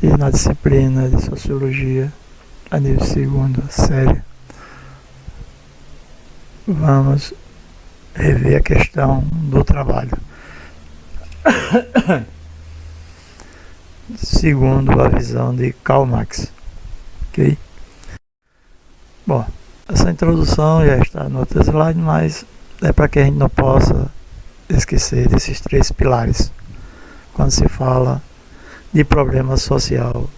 E na disciplina de Sociologia, a nível segunda série, vamos rever a questão do trabalho. Segundo a visão de Karl Marx. Ok? Bom, essa introdução já está no outro slide, mas é para que a gente não possa esquecer desses três pilares quando se fala de problema social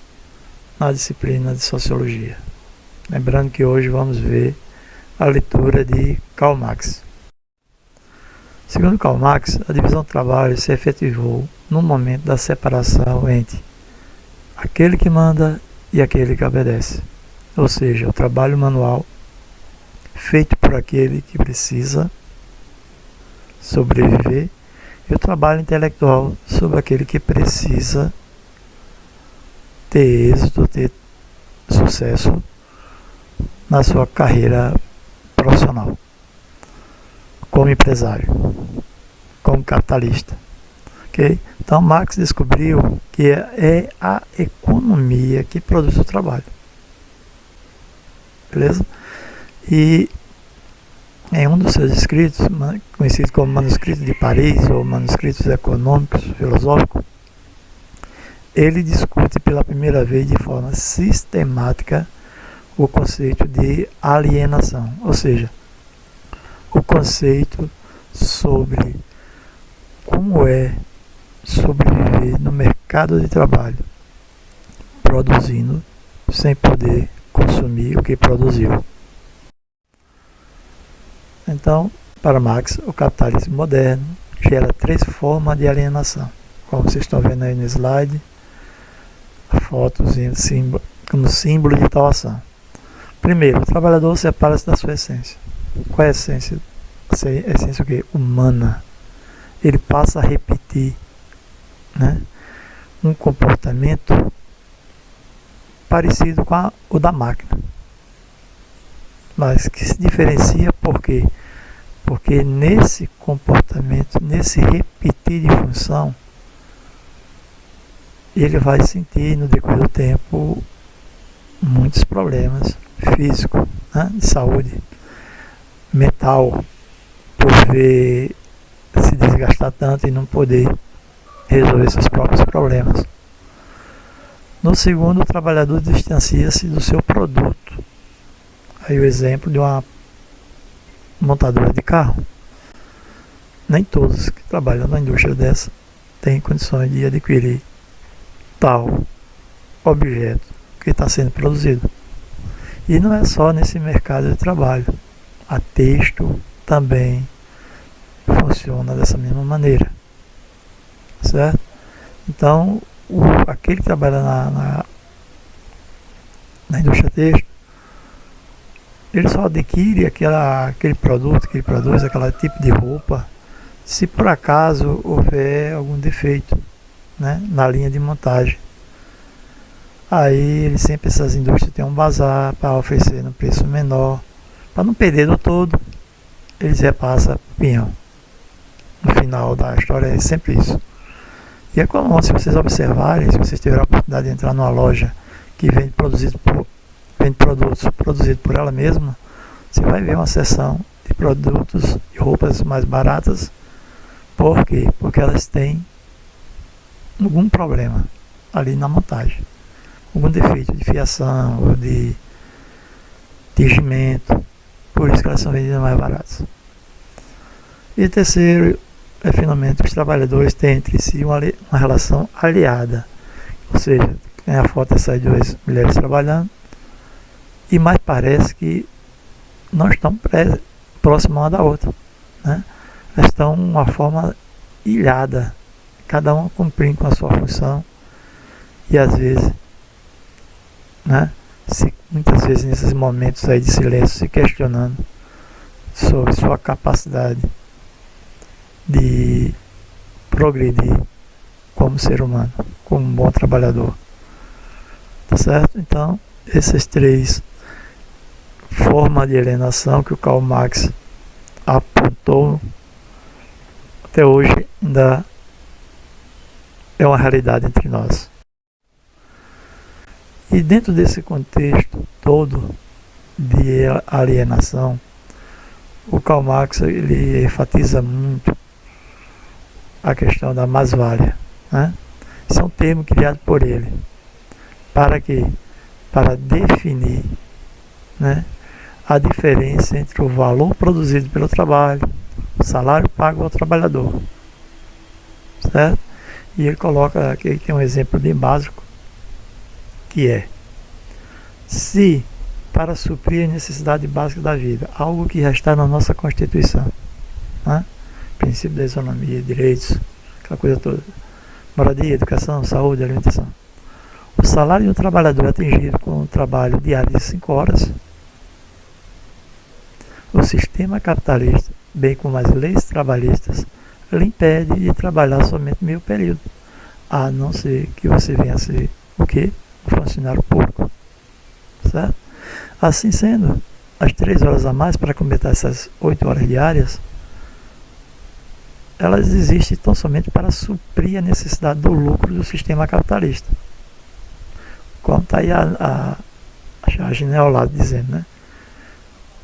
na disciplina de Sociologia. Lembrando que hoje vamos ver a leitura de Karl Marx. Segundo Karl Marx, a divisão do trabalho se efetivou no momento da separação entre aquele que manda e aquele que obedece, ou seja, o trabalho manual feito por aquele que precisa sobreviver e o trabalho intelectual sobre aquele que precisa ter êxito, ter sucesso na sua carreira profissional, como empresário, como capitalista. Okay? Então Marx descobriu que é a economia que produz o trabalho. Beleza? E em um dos seus escritos, conhecido como Manuscrito de Paris ou Manuscritos Econômicos Filosóficos, ele discute pela primeira vez de forma sistemática o conceito de alienação, ou seja, o conceito sobre como é sobreviver no mercado de trabalho, produzindo sem poder consumir o que produziu. Então, para Marx, o capitalismo moderno gera três formas de alienação, como vocês estão vendo aí no slide, fotos como símbolo de tal ação. Primeiro, o trabalhador separa-se da sua essência. Qual é a essência? A essência o quê? Humana. Ele passa a repetir, né, um comportamento parecido com o da máquina, mas que se diferencia por quê? Porque nesse comportamento, nesse repetir de função, ele vai sentir no decorrer do tempo muitos problemas físicos, né, de saúde mental, por ver se desgastar tanto e não poder resolver seus próprios problemas. No segundo, o trabalhador distancia-se do seu produto. Aí o exemplo de uma montadora de carro. Nem todos que trabalham na indústria dessa têm condições de adquirir tal objeto que está sendo produzido. E não é só nesse mercado de trabalho. A texto também funciona dessa mesma maneira. Certo? Então, aquele que trabalha na indústria têxtil, ele só adquire aquele produto que ele produz, aquele tipo de roupa, se por acaso houver algum defeito, né, na linha de montagem. Aí essas indústrias têm um bazar para oferecer no preço menor, para não perder do todo, eles repassam o pinhão. No final da história é sempre isso. E é comum, se vocês observarem, se vocês tiverem a oportunidade de entrar numa loja que vende produtos produzidos por ela mesma, você vai ver uma seção de produtos e roupas mais baratas. Por quê? Porque elas têm algum problema ali na montagem, algum defeito de fiação ou de tingimento, por isso que elas são vendidas mais baratas. E terceiro, finalmente, os trabalhadores têm entre si uma relação aliada, ou seja, tem a foto dessas duas mulheres trabalhando, e mais parece que não estão próximas uma da outra, né? Elas estão de uma forma ilhada, cada uma cumprindo com a sua função, e às vezes, né, muitas vezes nesses momentos aí de silêncio, se questionando sobre sua capacidade de progredir como ser humano, como um bom trabalhador. Tá certo? Então, essas três formas de alienação que o Karl Marx apontou até hoje ainda é uma realidade entre nós. E dentro desse contexto todo de alienação, o Karl Marx ele enfatiza muito a questão da mais-valia, né? Isso é um termo criado por ele. Para quê? Para definir, né, a diferença entre o valor produzido pelo trabalho, o salário pago ao trabalhador, certo? E ele coloca aqui, tem um exemplo bem básico, que é: se para suprir a necessidade básica da vida, algo que já está na nossa Constituição, né? Princípio da isonomia, direitos, aquela coisa toda, moradia, educação, saúde, alimentação. O salário de um trabalhador atingido com um trabalho diário de 5 horas, o sistema capitalista, bem como as leis trabalhistas, lhe impede de trabalhar somente meio período, a não ser que você venha a ser o quê? Um funcionário público, certo? Assim sendo, as 3 horas a mais para completar essas 8 horas diárias, elas existem tão somente para suprir a necessidade do lucro do sistema capitalista. Como está aí a charge ao lado dizendo, né?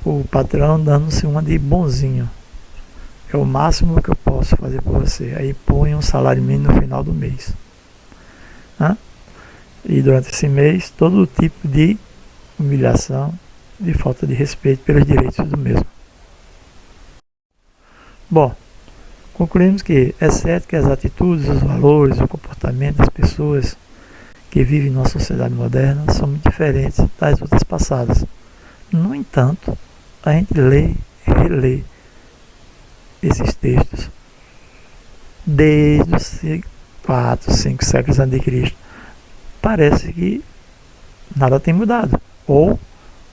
O patrão dando-se uma de bonzinho. É o máximo que eu posso fazer por você. Aí põe um salário mínimo no final do mês, né? E durante esse mês, todo tipo de humilhação, de falta de respeito pelos direitos do mesmo. Bom, concluímos que, exceto que as atitudes, os valores, o comportamento das pessoas que vivem numa sociedade moderna são muito diferentes das outras passadas. No entanto, a gente lê e relê esses textos desde os 4, 5 séculos antes de Cristo. Parece que nada tem mudado, ou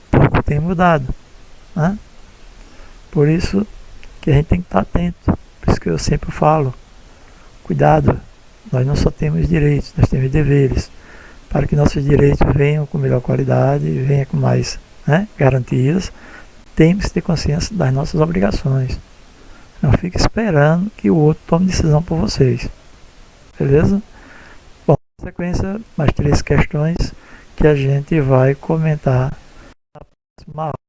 pouco tem mudado, né? Por isso que a gente tem que estar atento. Por isso que eu sempre falo, cuidado, nós não só temos direitos, nós temos deveres. Para que nossos direitos venham com melhor qualidade, venham com mais, né, garantias, temos que ter consciência das nossas obrigações. Não fique esperando que o outro tome decisão por vocês. Beleza? Bom, na sequência, mais 3 questões que a gente vai comentar na próxima aula.